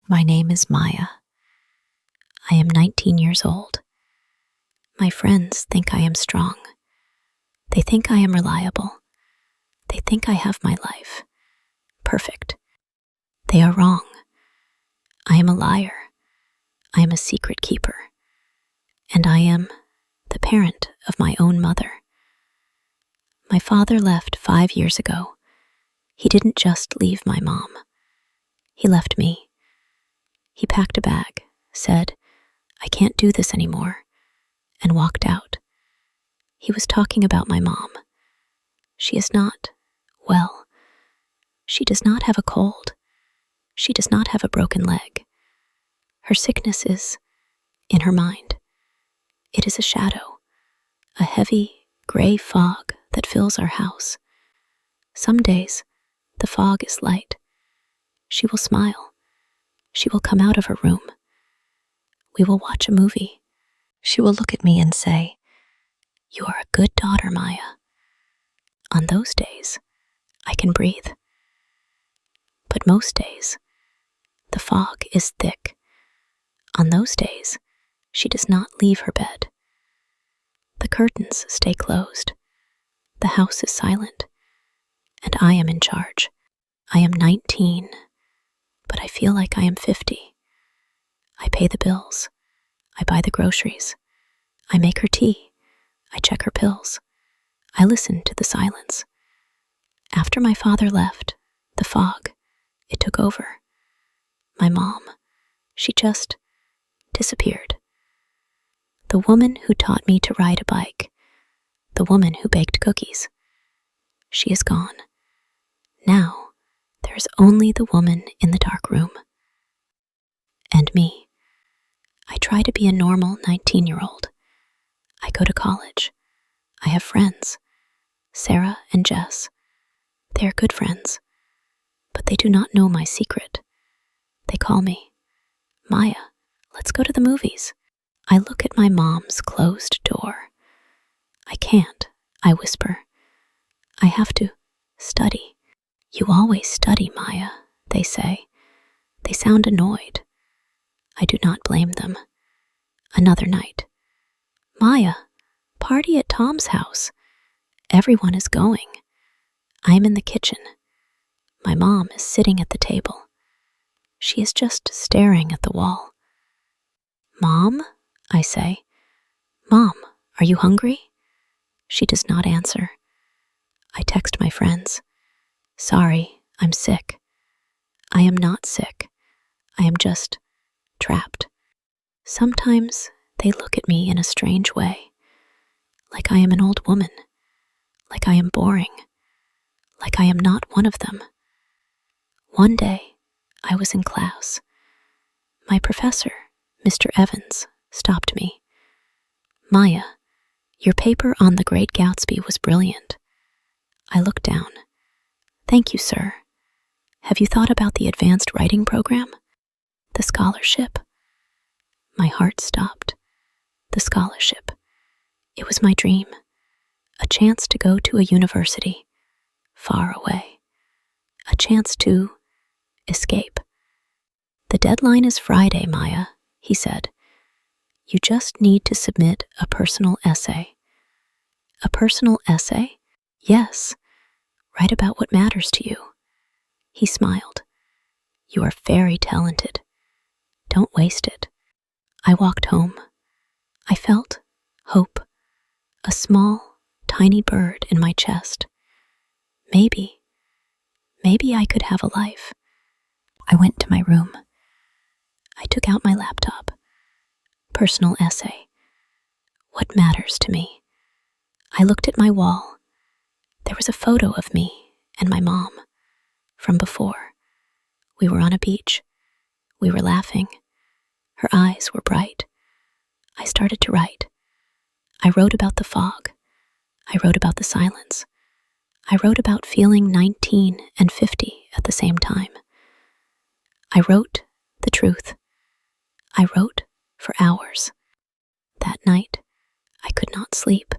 My name is Maya. I am 19 years old. My friends think I am strong. They think I am reliable. They think I have my life perfect. They are wrong. I am a liar. I am a secret keeper. And I am the parent of my own mother. My father left 5 years ago. He didn't just leave my mom. He left me. He packed a bag, said, "I can't do this anymore," and walked out. He was talking about my mom. She is not well. She does not have a cold. She does not have a broken leg. Her sickness is in her mind. It is a shadow, a heavy, gray fog that fills our house. Some days, the fog is light. She will smile. She will come out of her room. We will watch a movie. She will look at me and say, "You are a good daughter, Maya." On those days, I can breathe. But most days, the fog is thick. On those days, she does not leave her bed. The curtains stay closed. The house is silent. And I am in charge. I am 19, but I feel like I am 50. I pay the bills. I buy the groceries. I make her tea. I check her pills. I listen to the silence. After my father left, the fog, it took over. My mom, she just disappeared. The woman who taught me to ride a bike, the woman who baked cookies, she is gone. Now, there is only the woman in the dark room. And me. I try to be a normal 19-year-old. I go to college. I have friends, Sarah and Jess. They are good friends, but they do not know my secret. They call me, "Maya, let's go to the movies." I look at my mom's closed door. "I can't," I whisper. "I have to study." "You always study, Maya," they say. They sound annoyed. I do not blame them. Another night. "Maya, party at Tom's house. Everyone is going." I am in the kitchen. My mom is sitting at the table. She is just staring at the wall. "Mom?" I say. "Mom, are you hungry?" She does not answer. I text my friends. "Sorry, I'm sick." I am not sick. I am just trapped. Sometimes they look at me in a strange way, like I am an old woman, like I am boring, like I am not one of them. One day, I was in class. My professor, Mr. Evans, stopped me. "Maya, your paper on The Great Gatsby was brilliant." I looked down. "Thank you, sir. Have you thought about the advanced writing program? The scholarship?" My heart stopped. The scholarship. It was my dream. A chance to go to a university, far away. A chance to escape. "The deadline is Friday, Maya," he said. "You just need to submit a personal essay." "A personal essay?" "Yes. Write about what matters to you." He smiled. "You are very talented. Don't waste it." I walked home. I felt hope, a small, tiny bird in my chest. Maybe I could have a life. I went to my room. I took out my laptop. Personal essay. What matters to me? I looked at my wall. There was a photo of me and my mom from before. We were on a beach. We were laughing. Her eyes were bright. I started to write. I wrote about the fog. I wrote about the silence. I wrote about feeling 19 and 50 at the same time. I wrote the truth. I wrote for hours. That night, I could not sleep.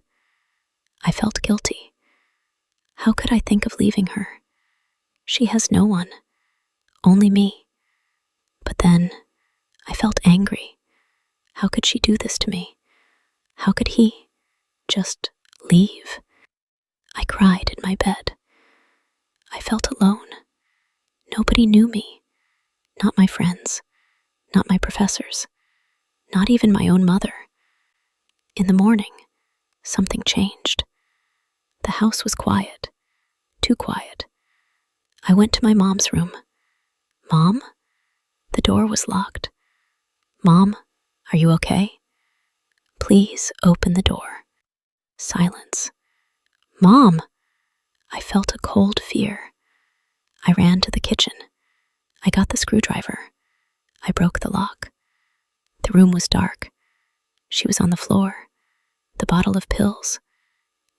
I felt guilty. How could I think of leaving her? She has no one, only me. But then I felt angry. How could she do this to me? How could he just leave? I cried in my bed. I felt alone. Nobody knew me. Not my friends. Not my professors. Not even my own mother. In the morning, something changed. The house was quiet. Too quiet. I went to my mom's room. Mom? The door was locked. Mom, are you okay? Please open the door. Silence. Mom! I felt a cold fear. I ran to the kitchen. I got the screwdriver. I broke the lock. The room was dark. She was on the floor. The bottle of pills.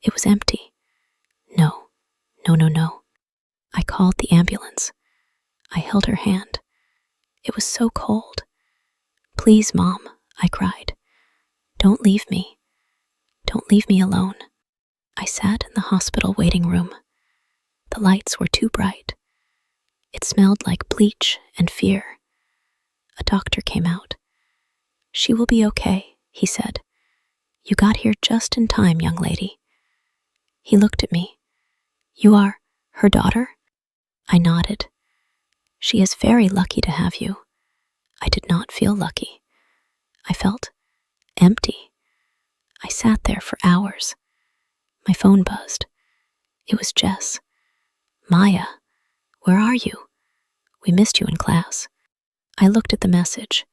It was empty. No. No. I called the ambulance. I held her hand. It was so cold. Please, Mom, I cried. Don't leave me. Don't leave me alone. I sat in the hospital waiting room. The lights were too bright. It smelled like bleach and fear. A doctor came out. She will be okay, he said. You got here just in time, young lady. He looked at me. You are her daughter? I nodded. She is very lucky to have you. I did not feel lucky. I felt empty. I sat there for hours. My phone buzzed. It was Jess. Maya, where are you? We missed you in class. I looked at the message.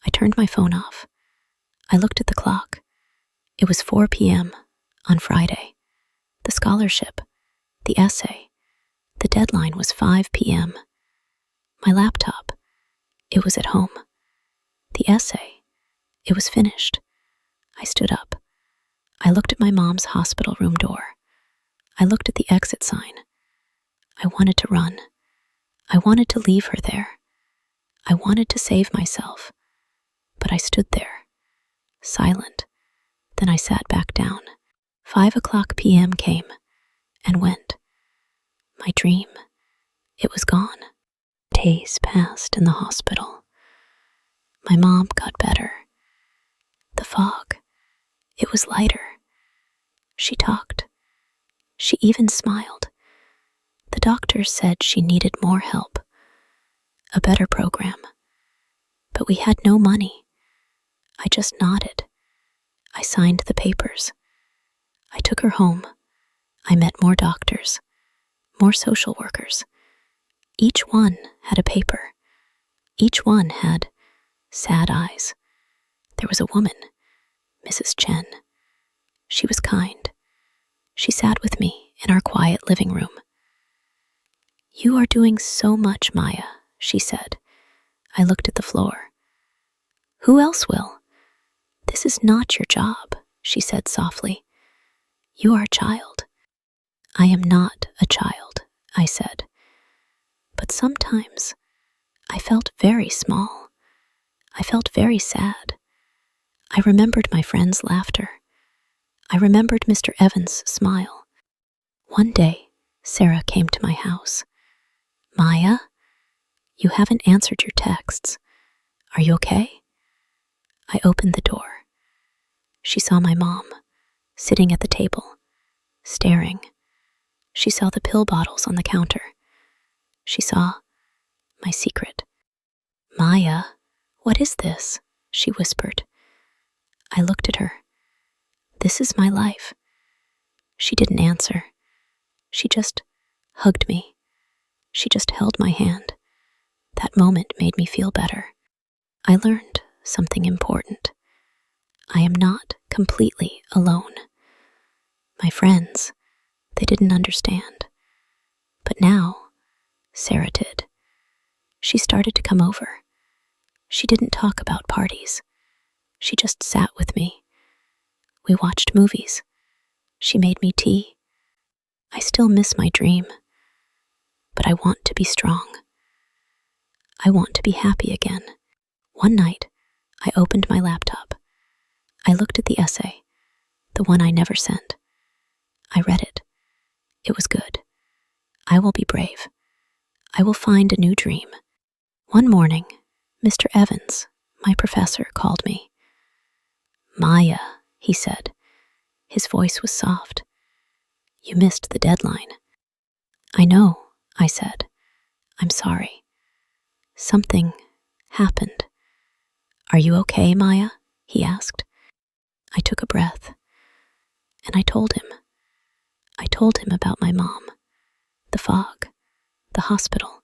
I turned my phone off. I looked at the clock. It was 4 p.m. on Friday. The scholarship, the essay, the deadline was 5 p.m. My laptop, it was at home. The essay, it was finished. I stood up. I looked at my mom's hospital room door. I looked at the exit sign. I wanted to run. I wanted to leave her there. I wanted to save myself. But I stood there, silent. Then I sat back down. 5:00 p.m. came and went. My dream, it was gone. Days passed in the hospital. My mom got better. The fog, it was lighter. She talked. She even smiled. The doctor said she needed more help, a better program. But we had no money. I just nodded. I signed the papers. I took her home. I met more doctors, more social workers. Each one had a paper. Each one had sad eyes. There was a woman, Mrs. Chen. She was kind. She sat with me in our quiet living room. You are doing so much, Maya, she said. I looked at the floor. Who else will? This is not your job, she said softly. You are a child. I am not a child, I said. But sometimes I felt very small. I felt very sad. I remembered my friend's laughter. I remembered Mr. Evans' smile. One day, Sarah came to my house. Maya, you haven't answered your texts. Are you okay? I opened the door. She saw my mom, sitting at the table, staring. She saw the pill bottles on the counter. She saw my secret. Maya, what is this? She whispered. I looked at her. This is my life. She didn't answer. She just hugged me. She just held my hand. That moment made me feel better. I learned something important. I am not completely alone. My friends, they didn't understand. But now, Sarah did. She started to come over. She didn't talk about parties. She just sat with me. We watched movies. She made me tea. I still miss my dream. But I want to be strong. I want to be happy again. One night, I opened my laptop. I looked at the essay, the one I never sent. I read it. It was good. I will be brave. I will find a new dream. One morning, Mr. Evans, my professor, called me. Maya, he said. His voice was soft. You missed the deadline. I know, I said. I'm sorry. Something happened. Are you okay, Maya? He asked. I took a breath, and I told him. I told him about my mom, the fog, the hospital.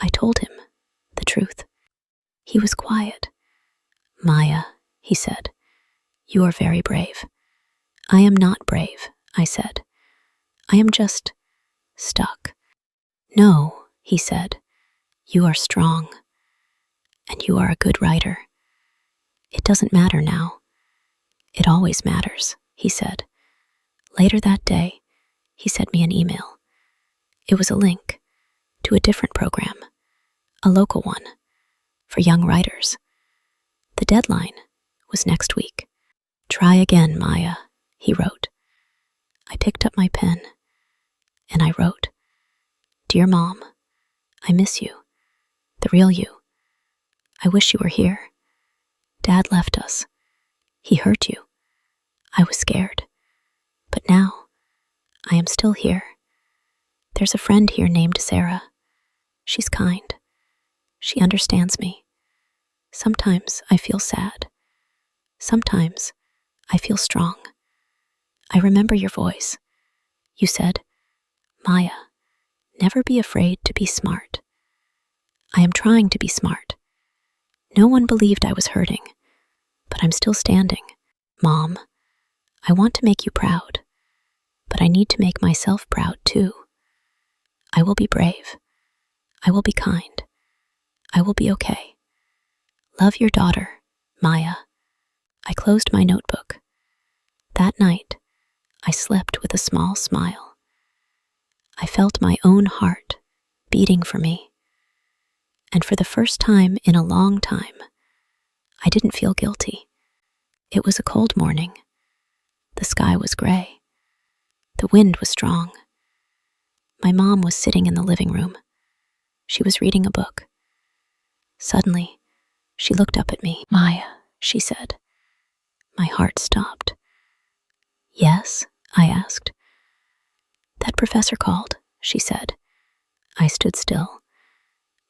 I told him the truth. He was quiet. Maya, he said, you are very brave. I am not brave, I said. I am just stuck. No, he said, you are strong, and you are a good writer. It doesn't matter now. It always matters, he said. Later that day, he sent me an email. It was a link to a different program, a local one, for young writers. The deadline was next week. Try again, Maya, he wrote. I picked up my pen, and I wrote, Dear Mom, I miss you, the real you. I wish you were here. Dad left us. He hurt you. I was scared. But now, I am still here. There's a friend here named Sarah. She's kind. She understands me. Sometimes I feel sad. Sometimes I feel strong. I remember your voice. You said, Maya, never be afraid to be smart. I am trying to be smart. No one believed I was hurting, but I'm still standing. Mom, I want to make you proud, but I need to make myself proud too. I will be brave. I will be kind. I will be okay. Love your daughter, Maya. I closed my notebook. That night, I slept with a small smile. I felt my own heart beating for me. And for the first time in a long time, I didn't feel guilty. It was a cold morning. The sky was gray. The wind was strong. My mom was sitting in the living room. She was reading a book. Suddenly, she looked up at me. Maya, she said. My heart stopped. Yes, I asked. That professor called, she said. I stood still.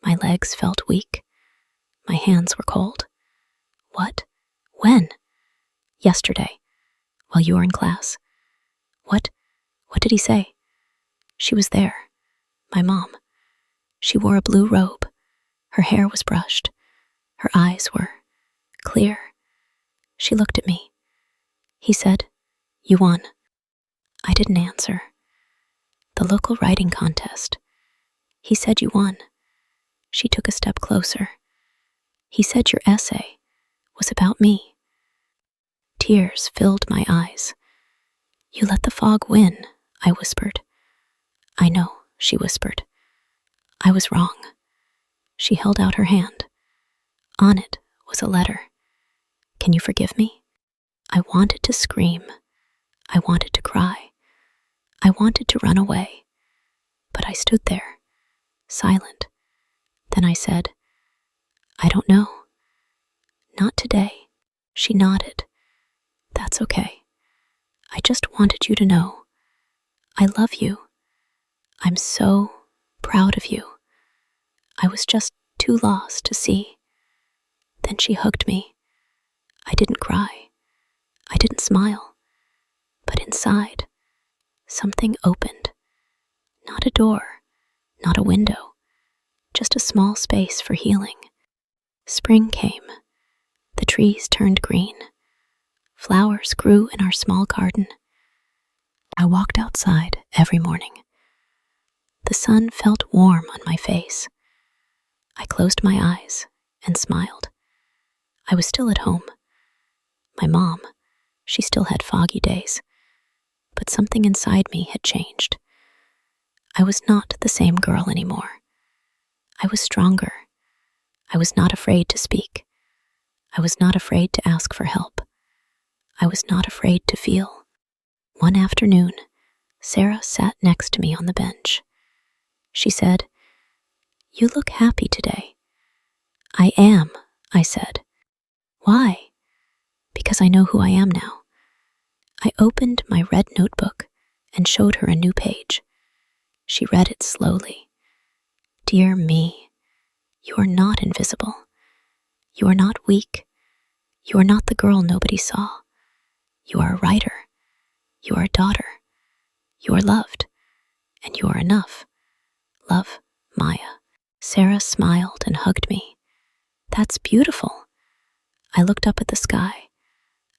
My legs felt weak. My hands were cold. What? When? Yesterday, while you were in class. What did he say? She was there, my mom. She wore a blue robe. Her hair was brushed. Her eyes were clear. She looked at me. He said, You won. I didn't answer. The local writing contest. He said you won. She took a step closer. He said your essay was about me. Tears filled my eyes. You let the fog win, I whispered. I know, she whispered. I was wrong. She held out her hand. On it was a letter. Can you forgive me? I wanted to scream. I wanted to cry. I wanted to run away. But I stood there, silent. Then I said, I don't know. Not today. She nodded. That's okay. I just wanted you to know. I love you. I'm so proud of you. I was just too lost to see. Then she hugged me. I didn't cry. I didn't smile. But inside, something opened. Not a door, not a window, just a small space for healing. Spring came. The trees turned green. Flowers grew in our small garden. I walked outside every morning. The sun felt warm on my face. I closed my eyes and smiled. I was still at home. My mom, she still had foggy days, but something inside me had changed. I was not the same girl anymore. I was stronger. I was not afraid to speak. I was not afraid to ask for help. I was not afraid to feel. One afternoon, Sarah sat next to me on the bench. She said, You look happy today. I am, I said. Why? Because I know who I am now. I opened my red notebook and showed her a new page. She read it slowly. Dear me, you are not invisible. You are not weak. You are not the girl nobody saw. You are a writer. You are a daughter. You are loved. And you are enough. Love, Maya. Sarah smiled and hugged me. That's beautiful. I looked up at the sky.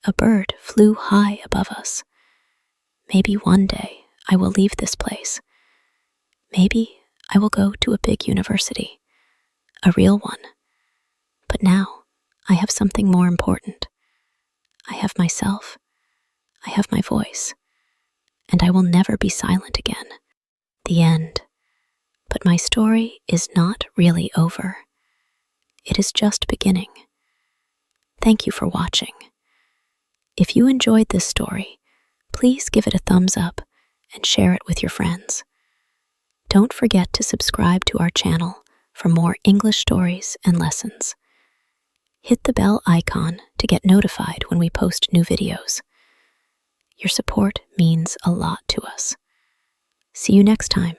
A bird flew high above us. Maybe one day I will leave this place. Maybe I will go to a big university, a real one. But now I have something more important. I have myself. I have my voice. And I will never be silent again. The end. But my story is not really over. It is just beginning. Thank you for watching. If you enjoyed this story, please give it a thumbs up and share it with your friends. Don't forget to subscribe to our channel for more English stories and lessons. Hit the bell icon to get notified when we post new videos. Your support means a lot to us. See you next time.